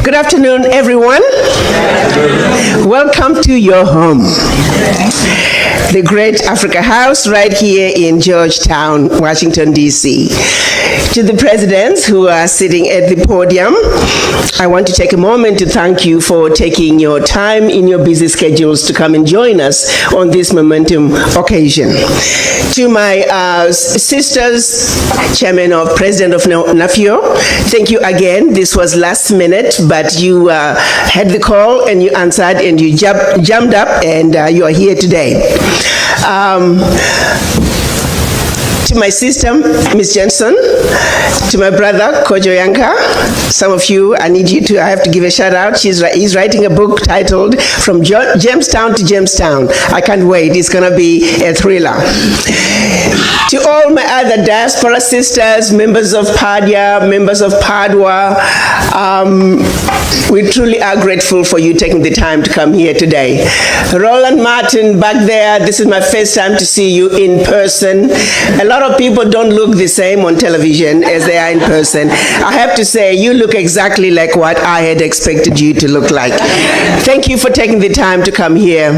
Good afternoon, everyone. Welcome to your home, the Great Africa House right here in Georgetown, Washington, D.C. To the presidents who are sitting at the podium, I want to take a moment to thank you for taking your time in your busy schedules to come and join us on this momentum occasion. To my sisters, Chairman of President of NAFIO, thank you again. This was last minute, but you had the call and you answered and you jumped up and you are here today. To my sister, Ms. Jensen, to my brother, Kojo Yanka, some of you, I have to give a shout out. He's writing a book titled From Jamestown to Jamestown. I can't wait, it's gonna be a thriller. To all my other diaspora sisters, members of PADIA, members of PADWA, we truly are grateful for you taking the time to come here today. Roland Martin back there, this is my first time to see you in person. A lot of people don't look the same on television as they are in person. I have to say, you look exactly like what I had expected you to look like. Thank you for taking the time to come here.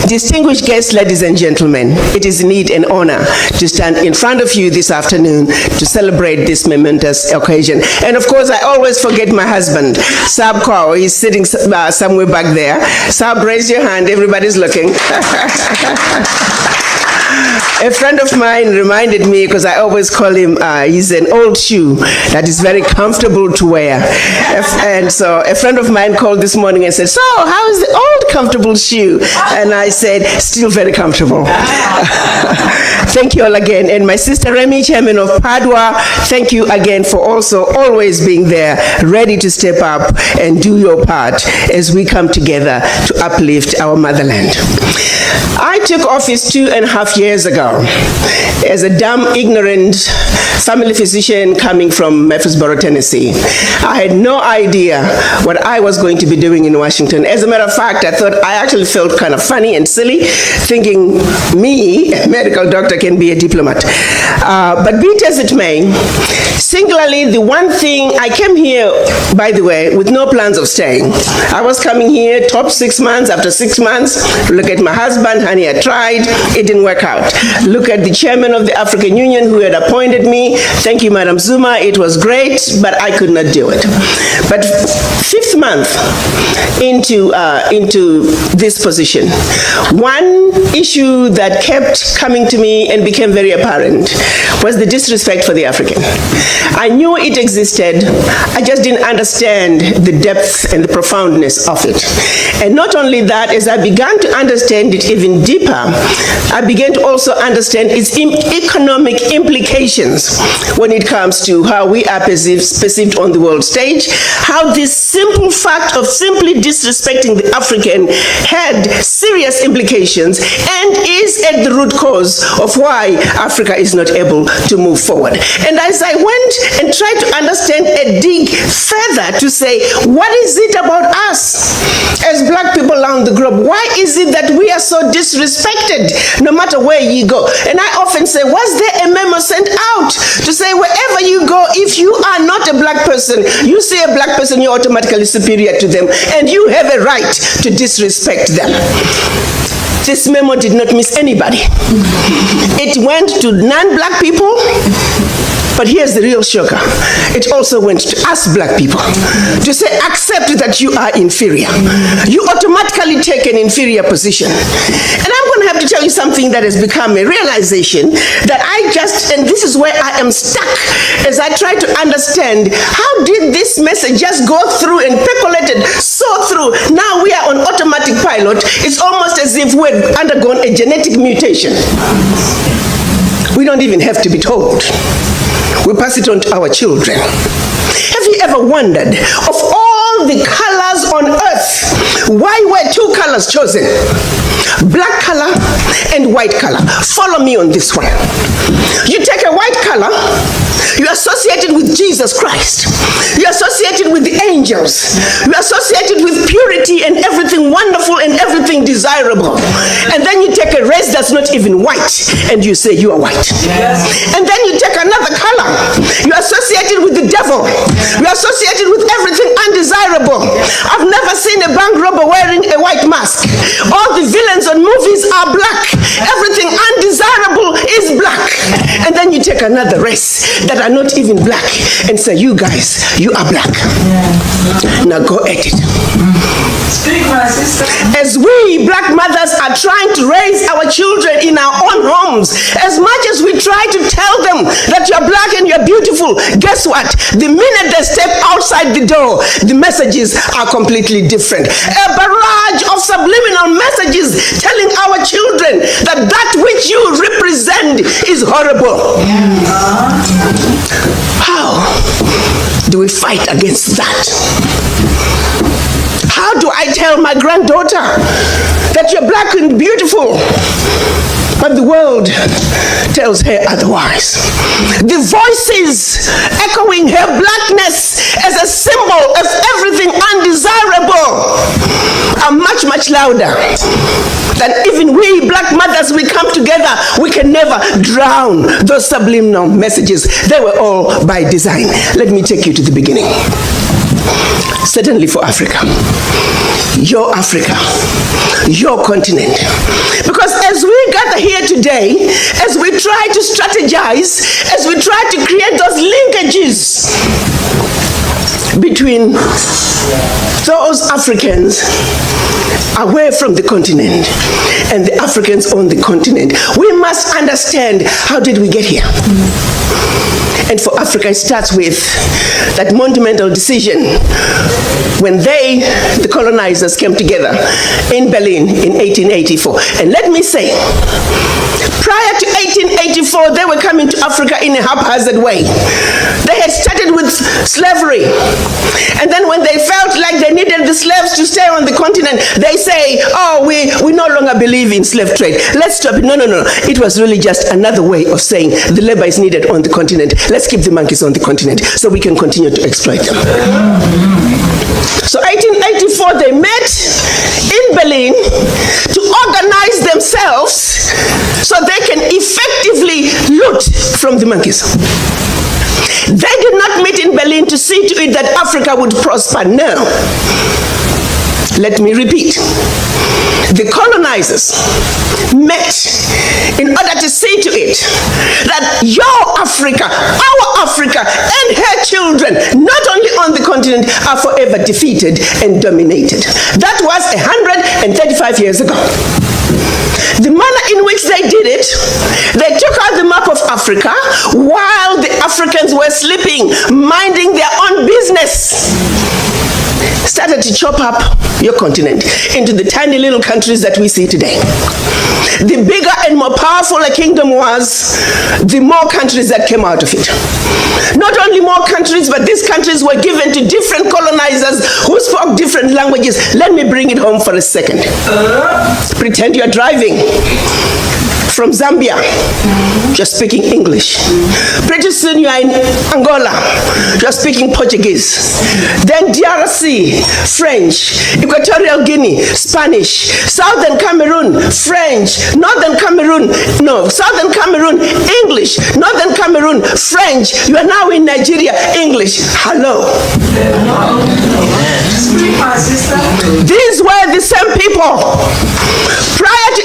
Distinguished guests, ladies and gentlemen, it is indeed an honor to stand in front of you this afternoon to celebrate this momentous occasion. And of course, I always forget my husband, Sab Kwao. He's sitting somewhere back there. Sab, raise your hand. Everybody's looking. A friend of mine reminded me, because I always call him, he's an old shoe that is very comfortable to wear. And so a friend of mine called this morning and said, so how is the old comfortable shoe? And I said, still very comfortable. Thank you all again. And my sister Remy, Chairman of PADWA, thank you again for also always being there, ready to step up and do your part as we come together to uplift our motherland. I took office 2.5 years ago as a dumb, ignorant family physician coming from Murfreesboro, Tennessee. I had no idea what I was going to be doing in Washington. As a matter of fact, I actually felt kind of funny and silly, thinking me, a medical doctor, can be a diplomat. But be it as it may, singularly, the one thing, I came here, by the way, with no plans of staying. I was coming here, top 6 months. After 6 months, look at my husband, honey, I tried, it didn't work out. Look at the chairman of the African Union who had appointed me. Thank you, Madam Zuma, it was great, but I could not do it. But 5th month into this position, one issue that kept coming to me and became very apparent was the disrespect for the African. I knew it existed, I just didn't understand the depth and the profoundness of it. And not only that, as I began to understand it even deeper, I began to also understand its economic implications when it comes to how we are perceived on the world stage, how this simple fact of simply disrespecting the African had serious implications and is at the root cause of why Africa is not able to move forward. And as I went and tried to understand and dig further to say, what is it about us as black people around the globe? Why is it that we are so disrespected no matter where you go? And I often say, was there a memo sent out to say wherever you go, if you are not a black person, you see a black person, you're automatically superior to them and you have a right to disrespect them? This memo did not miss anybody. It went to non-black people, but here's the real shocker. It also went to us black people to say, accept that you are inferior. You automatically take an inferior position. And I'm going to have to tell you something that has become a realization that and this is where I am stuck as I try to understand, how did this message just go through and percolated so through? Now we are on automatic pilot. It's almost as if we've undergone a genetic mutation. We don't even have to be told. We pass it on to our children. Have you ever wondered, of all the colors on earth, why were 2 colors chosen? Black color and white color. Follow me on this one. You take a white color You're associated with Jesus Christ. You're associated with the angels. You're associated with purity and everything wonderful and everything desirable. And then you take a race that's not even white and you say you are white. Yes. And then you take another color. You're associated with the devil. You're associated with everything undesirable. I've never seen a bank robber wearing a white mask. All the villains on movies are black. Everything undesirable is black. And then you take another race that are not even black and say, you guys, you are black. Now go at it. Speak, my sister. As we black mothers are trying to raise our children in our own homes, as much as we try to tell them that you're black and you're beautiful, guess what? The minute they step outside the door, the messages are completely different. A barrage of subliminal messages telling our children that that which you represent is horrible. How do we fight against that? How do I tell my granddaughter that you're black and beautiful, but the world tells her otherwise? The voices echoing her blackness as a symbol of everything undesirable are much, much louder than even we black mothers. We come together, we can never drown those subliminal messages. They were all by design. Let me take you to the beginning. Certainly for Africa, your continent. Because as we gather here today, as we try to strategize, as we try to create those linkages between those Africans away from the continent and the Africans on the continent, we must understand, how did we get here? And for Africa, it starts with that monumental decision when the colonizers came together in Berlin in 1884. And let me say, prior to 1884, they were coming to Africa in a haphazard way. They had started with slavery. And then when they felt like they needed the slaves to stay on the continent, they say, oh, we no longer believe in slave trade. Let's stop it. No. It was really just another way of saying the labor is needed on the continent. Let's keep the monkeys on the continent so we can continue to exploit them. So 1884, they met in Berlin to organize themselves so they can effectively loot from the monkeys. They did not meet in Berlin to see to it that Africa would prosper. No. Let me repeat. The colonizers met in order to see to it that your Africa, our Africa, and her children, not only on the continent, are forever defeated and dominated. That was 135 years ago. The manner in which they did it, they took out the map of Africa while the Africans were sleeping, minding their own business. Started to chop up your continent into the tiny little countries that we see today. The bigger and more powerful a kingdom was, the more countries that came out of it. Not only more countries, but these countries were given to different colonizers who spoke different languages. Let me bring it home for a second. Pretend you're driving from Zambia, you're speaking English. Pretty soon you are in Angola, you're speaking Portuguese. Then DRC, French. Equatorial Guinea, Spanish. Southern Cameroon, French. Southern Cameroon, English. Northern Cameroon, French. You are now in Nigeria, English. Hello. These were the same people. Prior to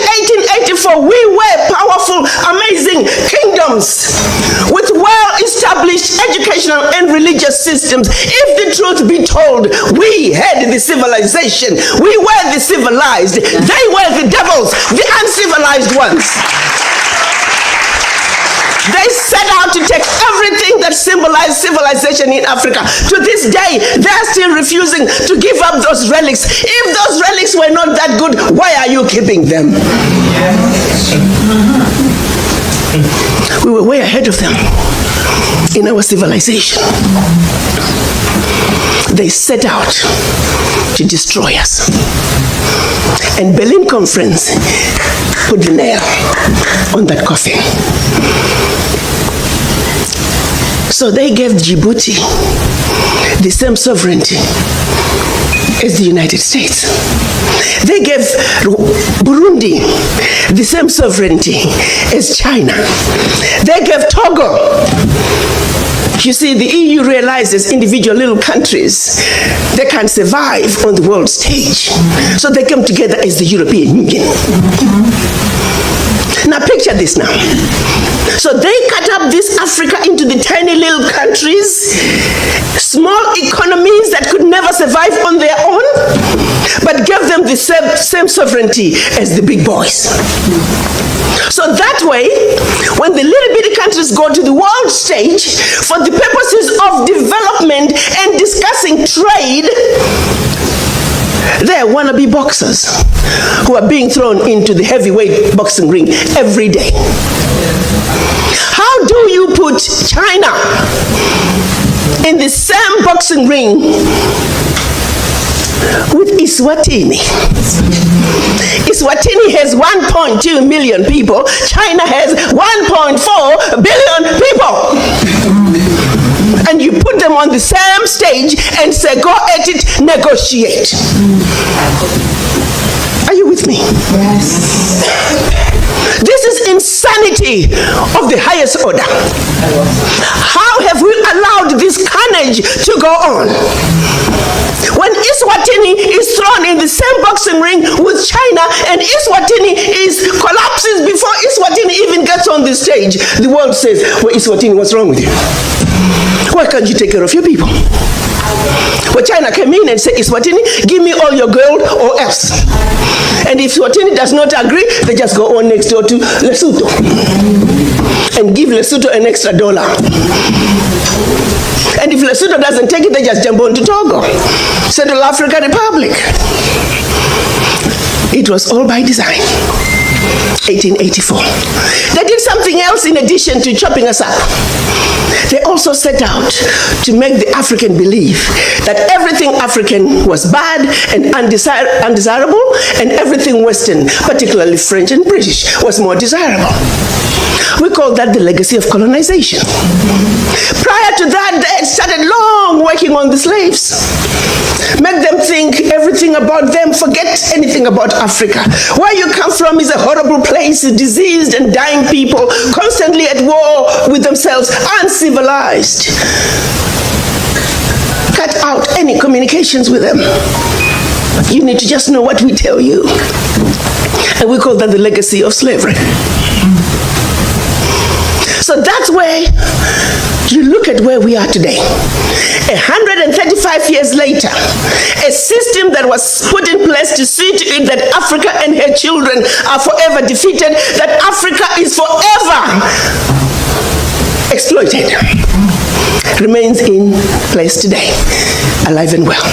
1884, we were powerful, amazing kingdoms with well-established educational and religious systems. If the truth be told, we had the civilization. We were the civilized. They were the devils, the uncivilized ones. They set out to take everything that symbolized civilization in Africa. To this day, they're still refusing to give up those relics. If those relics were not that good, why are you keeping them? We were way ahead of them in our civilization. They set out to destroy us. And Berlin Conference put the nail on that coffin. So they gave Djibouti the same sovereignty as the United States. They gave Burundi the same sovereignty as China. They gave Togo. You see, the EU realizes individual little countries, they can't survive on the world stage. So they come together as the European Union. Now picture this now. So they cut up this Africa into the tiny little countries, small economies that could never survive on their own, but gave them the same sovereignty as the big boys. So that way, when the little bitty countries go to the world stage for the purposes of development and discussing trade, they're wannabe boxers who are being thrown into the heavyweight boxing ring every day. How do you put China in the same boxing ring with Eswatini? Eswatini has 1.2 million people. China has 1.4 billion people. And you put them on the same stage and say, go at it, negotiate. Are you with me? Yes. This is insanity of the highest order. How have we allowed this carnage to go on? When Eswatini is thrown in the same boxing ring with China and Eswatini collapses before Eswatini even gets on the stage, the world says, well, Eswatini, what's wrong with you? Why can't you take care of your people? Well, China came in and said, Eswatini, give me all your gold or else. And if Eswatini does not agree, they just go on next door to Lesotho and give Lesotho an extra $1. And if Lesotho doesn't take it, they just jump on to Togo, Central African Republic. It was all by design. 1884. They did something else in addition to chopping us up. They also set out to make the African believe that everything African was bad and undesirable, and everything Western, particularly French and British, was more desirable. We call that the legacy of colonization. Prior to that, they had started long working on the slaves. Make them think everything about them, forget anything about Africa. Where you come from is a horrible place, diseased and dying people, constantly at war with themselves, uncivilized. Cut out any communications with them. You need to just know what we tell you. And we call that the legacy of slavery. So that's where you look at where we are today. 135 years later, a system that was put in place to see to it that Africa and her children are forever defeated, that Africa is forever exploited, remains in place today, alive and well.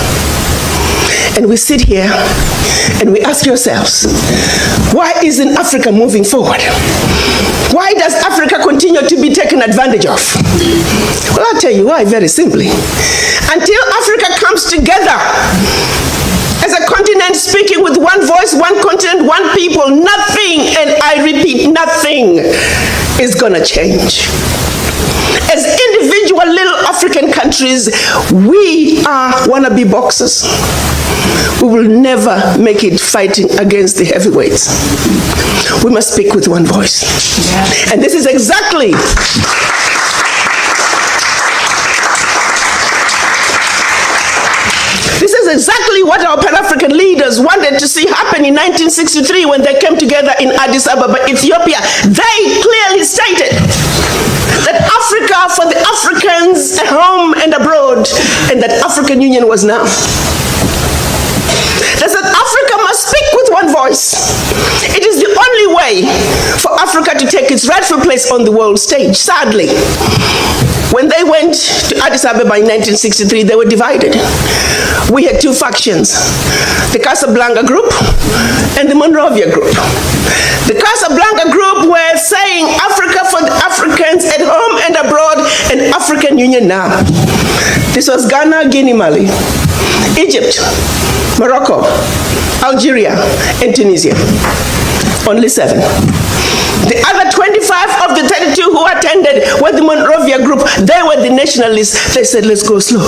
And we sit here and we ask ourselves, why isn't Africa moving forward? Why does Africa continue to be taken advantage of? Well, I'll tell you why, very simply. Until Africa comes together as a continent speaking with one voice, one continent, one people, nothing, and I repeat, nothing is gonna change. As individual little African countries, we are wannabe boxers. We will never make it fighting against the heavyweights. We must speak with one voice. And this is exactly what our Pan-African leaders wanted to see happen in 1963 when they came together in Addis Ababa, Ethiopia. They clearly stated that Africa for the Africans at home and abroad, and that African Union was now. They said Africa must speak with one voice. It is the only way for Africa to take its rightful place on the world stage. Sadly, when they went to Addis Ababa in 1963, they were divided. We had two factions, the Casablanca group and the Monrovia group. The Casablanca group were saying Africa for the Africans at home and abroad, and African Union now. This was Ghana, Guinea, Mali, Egypt, Morocco, Algeria, and Tunisia. Only 7. The other 25 of the 32 who attended were the Monrovia group. They were the nationalists. They said, let's go slow.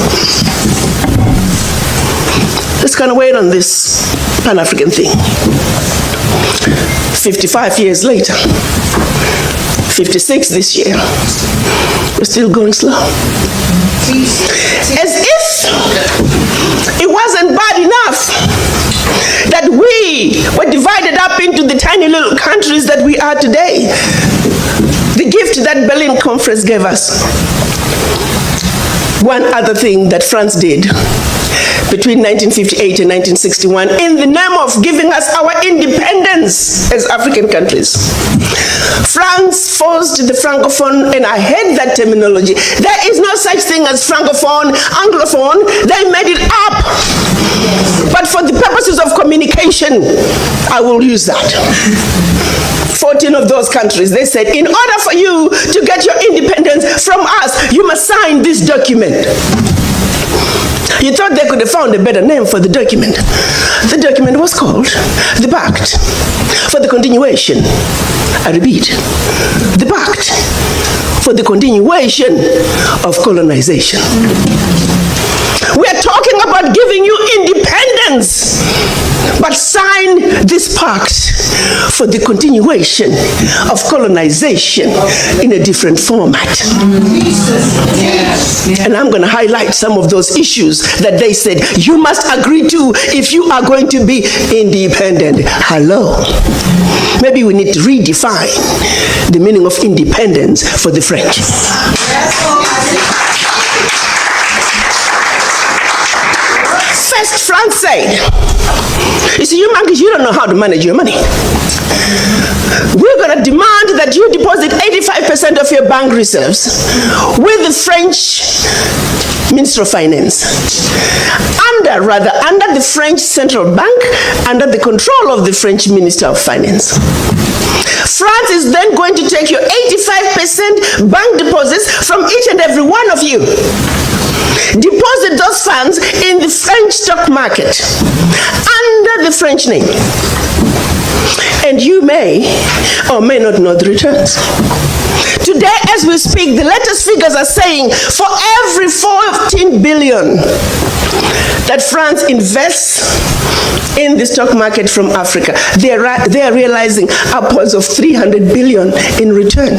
Let's kind of wait on this Pan-African thing. 55 years later, 56 this year, we're still going slow. As if it wasn't bad enough that we were divided up into the tiny little countries that we are today. The gift that Berlin Conference gave us. One other thing that France did between 1958 and 1961 in the name of giving us our independence as African countries. France forced the Francophone, and I hate that terminology. There is no such thing as Francophone, Anglophone. They made it up. But for the purposes of communication, I will use that. 14 of those countries, they said, in order for you to get your independence from us, you must sign this document. You thought they could have found a better name for the document. The document was called the Pact for the Continuation. I repeat, the Pact for the Continuation of Colonization. We are talking about giving you independence, but sign this pact for the continuation of colonization in a different format. And I'm going to highlight some of those issues that they said you must agree to if you are going to be independent. Hello. Maybe we need to redefine the meaning of independence for the French. First, France said, you see, you monkeys, you don't know how to manage your money. We're going to demand that you deposit 85% of your bank reserves with the French Minister of Finance. Under the French Central Bank, under the control of the French Minister of Finance. France is then going to take your 85% bank deposits from each and every one of you. Deposit those funds in the French stock market under the French name. And you may or may not know the returns. Today, as we speak, the latest figures are saying for every 14 billion that France invests in the stock market from Africa, they are realizing upwards of 300 billion in return.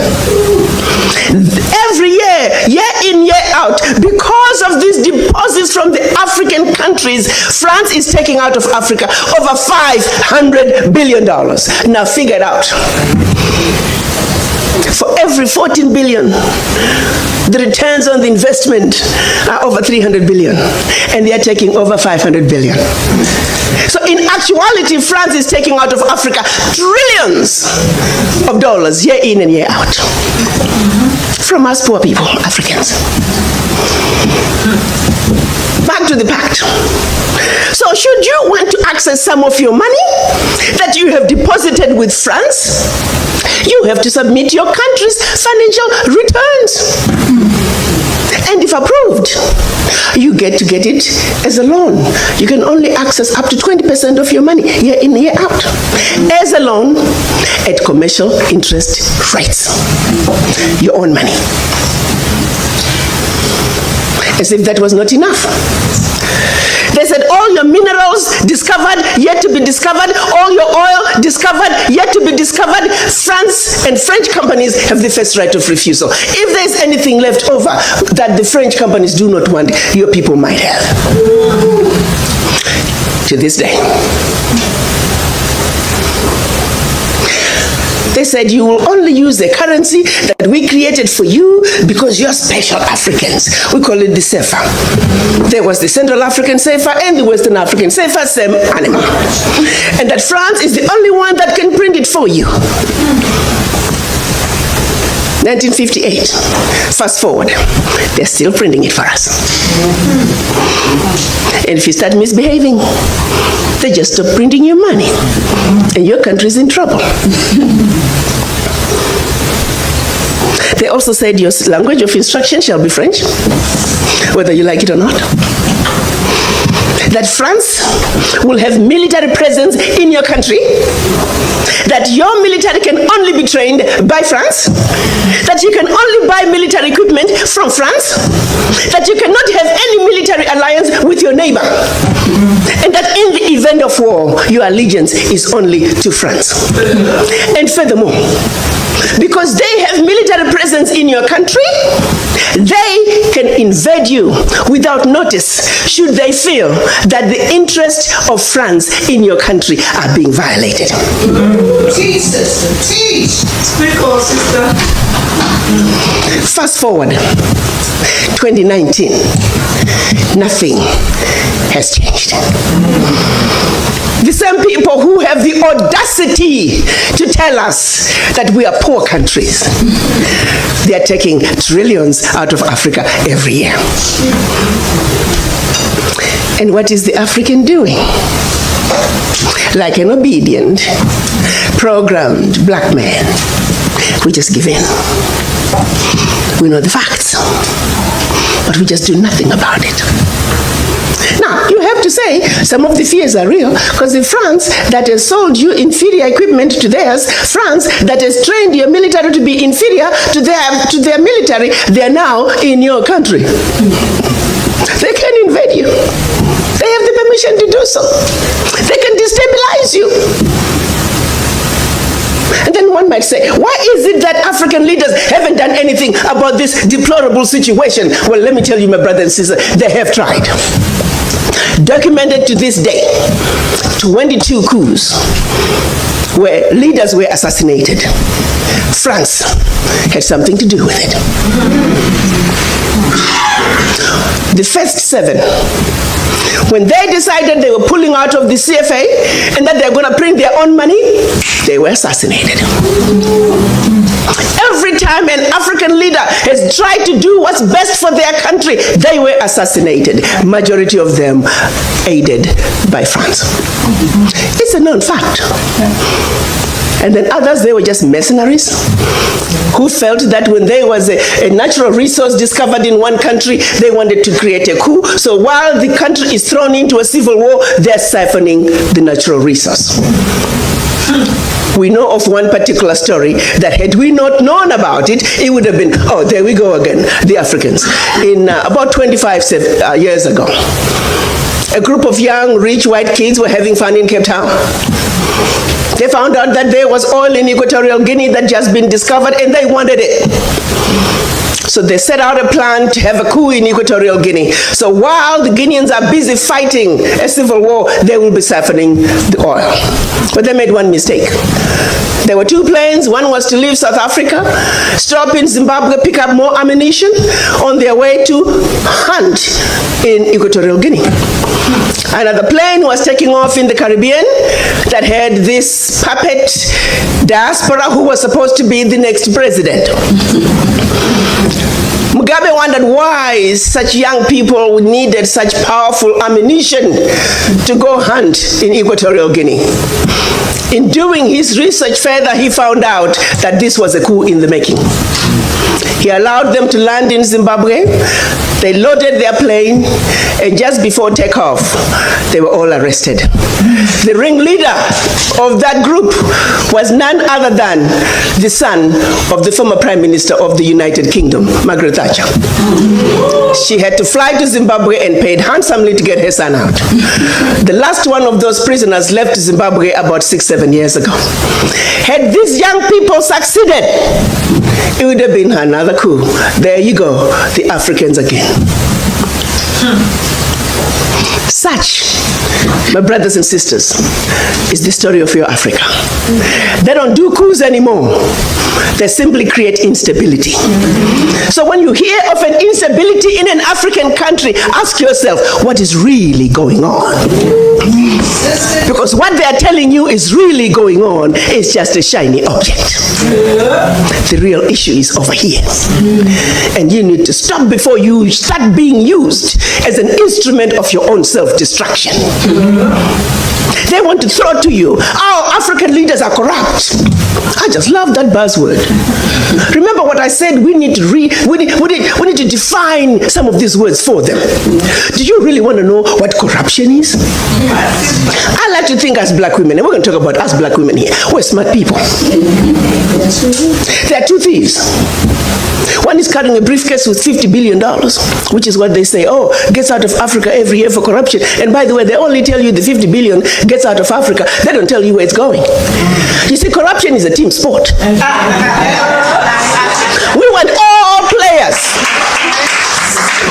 Every year, year in, year out, because of these deposits from the African countries, France is taking out of Africa over $500 billion. Now figure it out. For every 14 billion, the returns on the investment are over 300 billion, and they are taking over 500 billion. So in actuality, France is taking out of Africa trillions of dollars year in and year out from us poor people, Africans. Back to the pact. So should you want to access some of your money that you have deposited with France, you have to submit your country's financial returns. And if approved, you get to get it as a loan. You can only access up to 20% of your money year in, year out as a loan at commercial interest rates. Your own money. As if that was not enough. They said all your minerals discovered, yet to be discovered, all your oil discovered, yet to be discovered. France and French companies have the first right of refusal. If there's anything left over that the French companies do not want, your people might have. To this day. They said you will only use the currency that we created for you because you're special Africans. We call it the CFA. There was the Central African CFA and the Western African CFA, same animal. And that France is the only one that can print it for you. 1958. Fast forward. They're still printing it for us. And if you start misbehaving, they just stop printing your money. And your country's in trouble. They also said your language of instruction shall be French, whether you like it or not. that France will have military presence in your country, that your military can only be trained by France, that you can only buy military equipment from France, that you cannot have any military alliance with your neighbor, and that in the event of war, your allegiance is only to France. And furthermore, because they have military presence in your country, they can invade you without notice should they feel that the interests of France in your country are being violated. Teach, sister, teach. Speak, oh, sister. Fast forward, 2019, nothing has changed. The same people who have the audacity to tell us that we are poor countries, they are taking trillions out of Africa every year. And what is the African doing? Like an obedient, programmed black man, we just give in. We know the facts, but we just do nothing about it. Now, you have to say some of the fears are real, because in France that has sold you inferior equipment to theirs, France that has trained your military to be inferior to their military, they are now in your country. They can invade you. They have the permission to do so. They can destabilize you. And then one might say, why is it that African leaders haven't done anything about this deplorable situation? Well, let me tell you, my brother and sister, they have tried. Documented to this day, 22 coups where leaders were assassinated. France had something to do with it. The first 7, when they decided they were pulling out of the CFA and that they're going to print their own money, they were assassinated. Every time an African leader has tried to do what's best for their country, they were assassinated. Majority of them aided by France. It's a known fact. And then others, they were just mercenaries who felt that when there was a natural resource discovered in one country, they wanted to create a coup. So while the country is thrown into a civil war, they're siphoning the natural resource. We know of one particular story that had we not known about it, it would have been, oh, there we go again, the Africans. In about 25 years ago, a group of young, rich white kids were having fun in Cape Town. They found out that there was oil in Equatorial Guinea that just been discovered, and they wanted it. So they set out a plan to have a coup in Equatorial Guinea. So while the Guineans are busy fighting a civil war, they will be siphoning the oil. But they made one mistake. There were 2 planes. One was to leave South Africa, stop in Zimbabwe, pick up more ammunition on their way to hunt in Equatorial Guinea. Another plane was taking off in the Caribbean that had this puppet diaspora who was supposed to be the next president. Mugabe wondered why such young people needed such powerful ammunition to go hunt in Equatorial Guinea. In doing his research further, he found out that this was a coup in the making. He allowed them to land in Zimbabwe. They loaded their plane, and just before takeoff, they were all arrested. The ringleader of that group was none other than the son of the former Prime Minister of the United Kingdom, Margaret Thatcher. She had to fly to Zimbabwe and paid handsomely to get her son out. The last one of those prisoners left Zimbabwe about 6-7 years ago. Had these young people succeeded, it would have been another coup. There you go, the Africans again. Such, my brothers and sisters, is the story of your Africa. They don't do coups anymore. They simply create instability. So when you hear of an instability in an African country, ask yourself, what is really going on? Because what they are telling you is really going on is just a shiny object. The real issue is over here. And you need to stop before you start being used as an instrument of your own self-destruction. They want to throw to you, our African leaders are corrupt. I just love that buzzword. Remember what I said, we need to define some of these words for them. Do you really want to know what corruption is? I like to think as black women, and we're going to talk about us black women here. We're smart people. There are two thieves. One is carrying a briefcase with $50 billion, which is what they say, oh, gets out of Africa every year for corruption. And by the way, they only tell you the 50 billion gets out of Africa. They don't tell you where it's going. You see, corruption is a team sport. We want all players.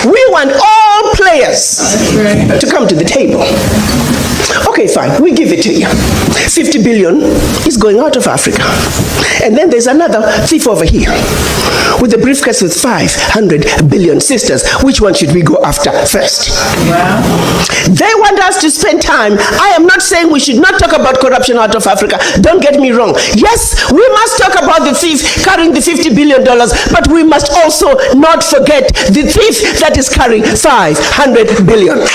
We want all players to come to the table. Okay, fine, we give it to you. 50 billion is going out of Africa. And then there's another thief over here with a briefcase with 500 billion. Sisters, which one should we go after first? Wow. They want us to spend time. I am not saying we should not talk about corruption out of Africa. Don't get me wrong. Yes, we must talk about the thief carrying the $50 billion, but we must also not forget the thief that is carrying 500 billion.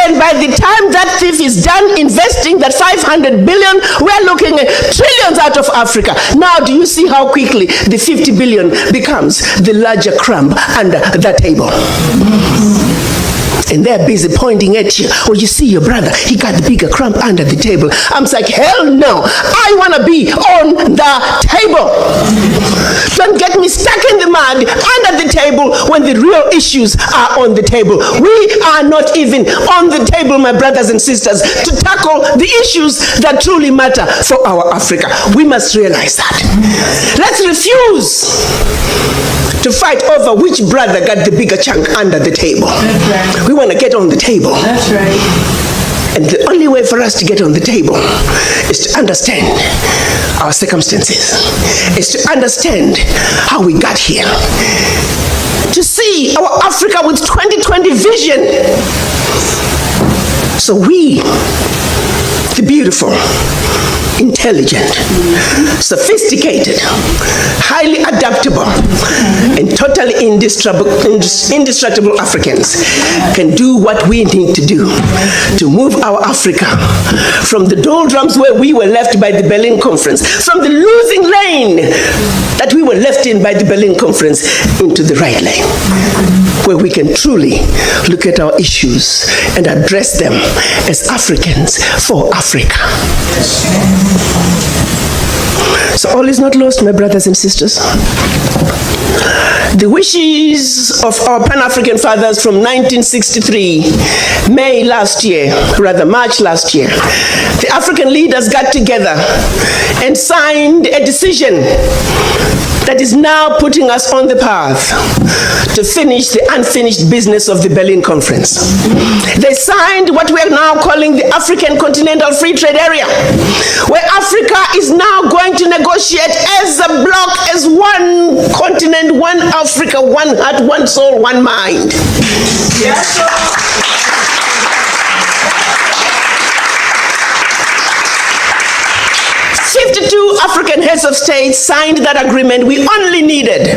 And by the time that thief is done investing that 500 billion, we're looking at trillions out of Africa. Now, do you see how quickly the 50 billion becomes the larger crumb under the table? And they're busy pointing at you. Oh, you see your brother, he got the bigger crumb under the table. I'm like, hell no, I want to be on the table. Don't get me stuck in the mud under the table when the real issues are on the table. We are not even on the table, my brothers and sisters, to tackle the issues that truly matter for our Africa. We must realize that. Let's refuse to fight over which brother got the bigger chunk under the table. That's right. We want to get on the table. That's right. And the only way for us to get on the table is to understand our circumstances, is to understand how we got here, to see our Africa with 2020 vision. So we, the beautiful, intelligent, sophisticated, highly adaptable, and totally indestructible Africans can do what we need to do to move our Africa from the doldrums where we were left by the Berlin Conference, from the losing lane that we were left in by the Berlin Conference, into the right lane, where we can truly look at our issues and address them as Africans for Africa. So all is not lost, my brothers and sisters. The wishes of our Pan-African fathers from 1963, March last year, the African leaders got together and signed a decision that is now putting us on the path to finish the unfinished business of the Berlin Conference. They signed what we are now calling the African Continental Free Trade Area, where Africa is now going to negotiate as a bloc, as one continent, one Africa, one heart, one soul, one mind. Yes, sir. 52 African heads of state signed that agreement. We only needed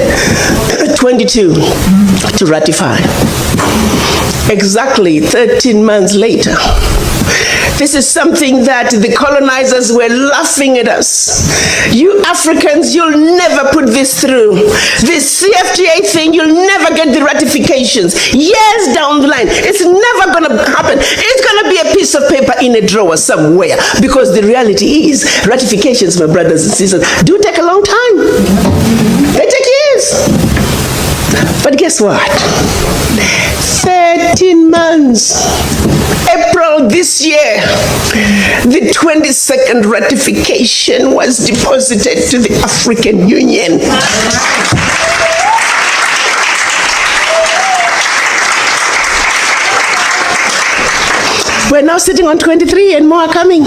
22 to ratify. Exactly 13 months later. This is something that the colonizers were laughing at us. You Africans, you'll never put this through. This CFTA thing, you'll never get the ratifications. Years down the line, it's never going to happen. It's going to be a piece of paper in a drawer somewhere. Because the reality is, ratifications, my brothers and sisters, do take a long time. They take years. But guess what? 13 months. April this year, the 22nd ratification was deposited to the African Union. We're now sitting on 23 and more are coming.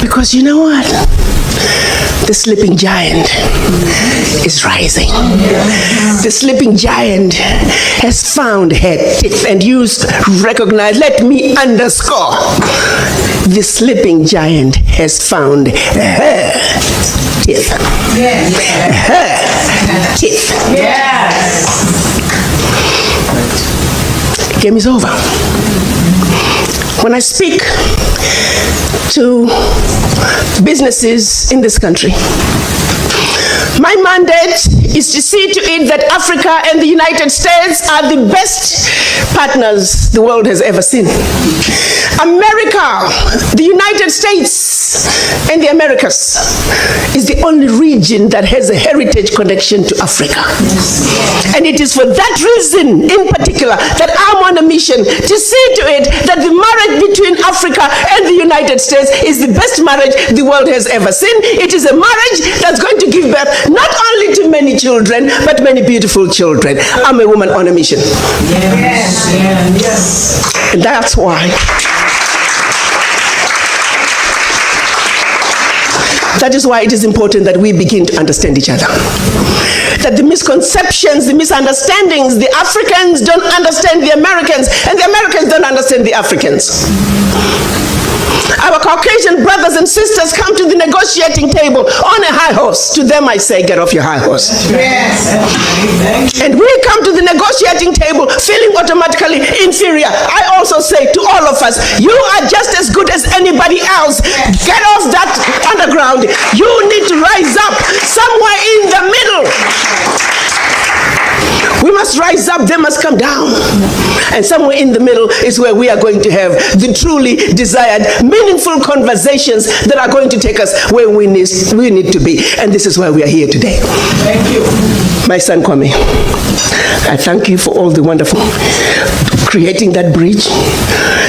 Because you know what? The sleeping giant is rising. The sleeping giant has found her teeth, and you recognize, let me underscore, the sleeping giant has found her teeth. Yes. Her teeth. Yes. game is over. When I speak to businesses in this country, my mandate is to see to it that Africa and the United States are the best partners the world has ever seen. America, the United States, and the Americas is the only region that has a heritage connection to Africa. And it is for that reason, in particular, that I'm on a mission to see to it that the marriage between Africa and the United States is the best marriage the world has ever seen. It is a marriage that's going to give birth not only to many children, but many beautiful children. I'm a woman on a mission. Yes. Yes. And that's why. That is why it is important that we begin to understand each other. That the misconceptions, the misunderstandings, the Africans don't understand the Americans, and the Americans don't understand the Africans. Our Caucasian brothers and sisters come to the negotiating table on a high horse. To them I say, get off your high horse. Yes. And we come to the negotiating table feeling automatically inferior. I also say to all of us, you are just as good as anybody else. Get off that underground. You need to rise up somewhere in the middle. We must rise up, they must come down. And somewhere in the middle is where we are going to have the truly desired, meaningful conversations that are going to take us where we need to be. And this is why we are here today. Thank you. My son Kwame, I thank you for all the wonderful creating that bridge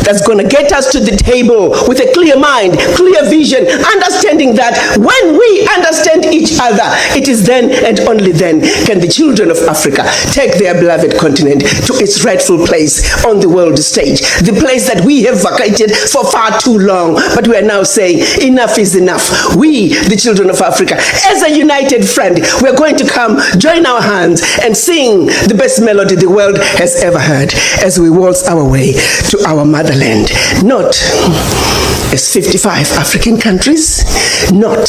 that's going to get us to the table with a clear mind, clear vision, understanding that when we understand each other, it is then and only then can the children of Africa take their beloved continent to its rightful place on the world stage, the place that we have vacated for far too long. But we are now saying enough is enough. We, the children of Africa, as a united front, we're going to come, join our hands and sing the best melody the world has ever heard as we waltz our way to our motherland. Not as 55 African countries, not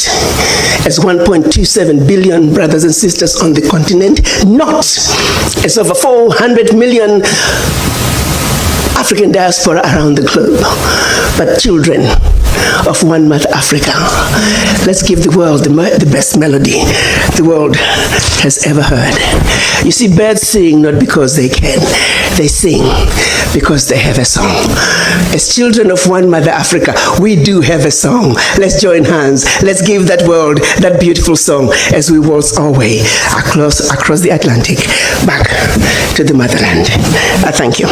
as 1.27 billion brothers and sisters on the continent, not as over 400 million African diaspora around the globe, but children of one mother Africa. Let's give the world the best melody the world has ever heard. You see, birds sing not because they can, they sing because they have a song. As children of one mother Africa, we do have a song. Let's join hands. Let's give that world that beautiful song as we waltz our way across the Atlantic back to the motherland. I thank you.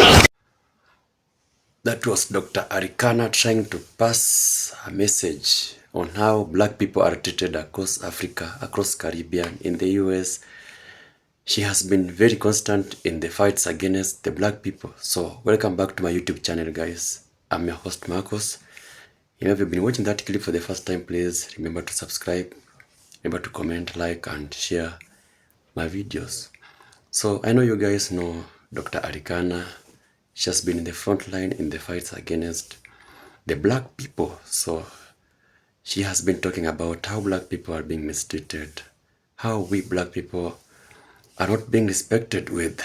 That was Dr. Arikana trying to pass a message on how black people are treated across Africa, across Caribbean, in the US. She has been very constant in the fights against the black people. So welcome back to my YouTube channel, guys. I'm your host, Marcos. If you've been watching that clip for the first time, please remember to subscribe, remember to comment, like, and share my videos. So I know you guys know Dr. Arikana. She has been in the front line in the fights against the black people. So she has been talking about how black people are being mistreated, how we black people are not being respected with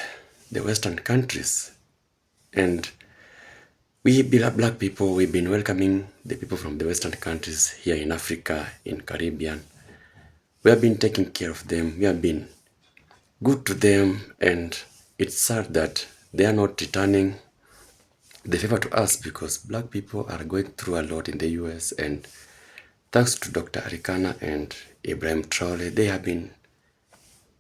the Western countries. And we black people, we've been welcoming the people from the Western countries here in Africa, in Caribbean. We have been taking care of them. We have been good to them. And it's sad that they are not returning the favor to us, because black people are going through a lot in the US. And thanks to Dr. Arikana and Ibrahim Traore, they have been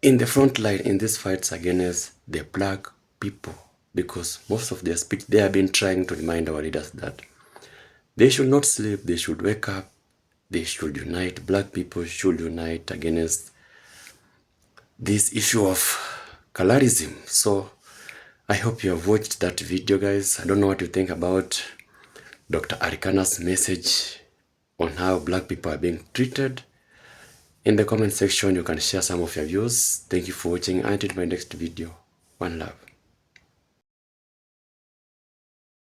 in the front line in these fights against the black people, because most of their speech, they have been trying to remind our leaders that they should not sleep, they should wake up, they should unite. Black people should unite against this issue of colorism. So I hope you have watched that video, guys. I don't know what you think about Dr. Arikana's message on how black people are being treated. In the comment section, you can share some of your views. Thank you for watching. Until my next video. One love.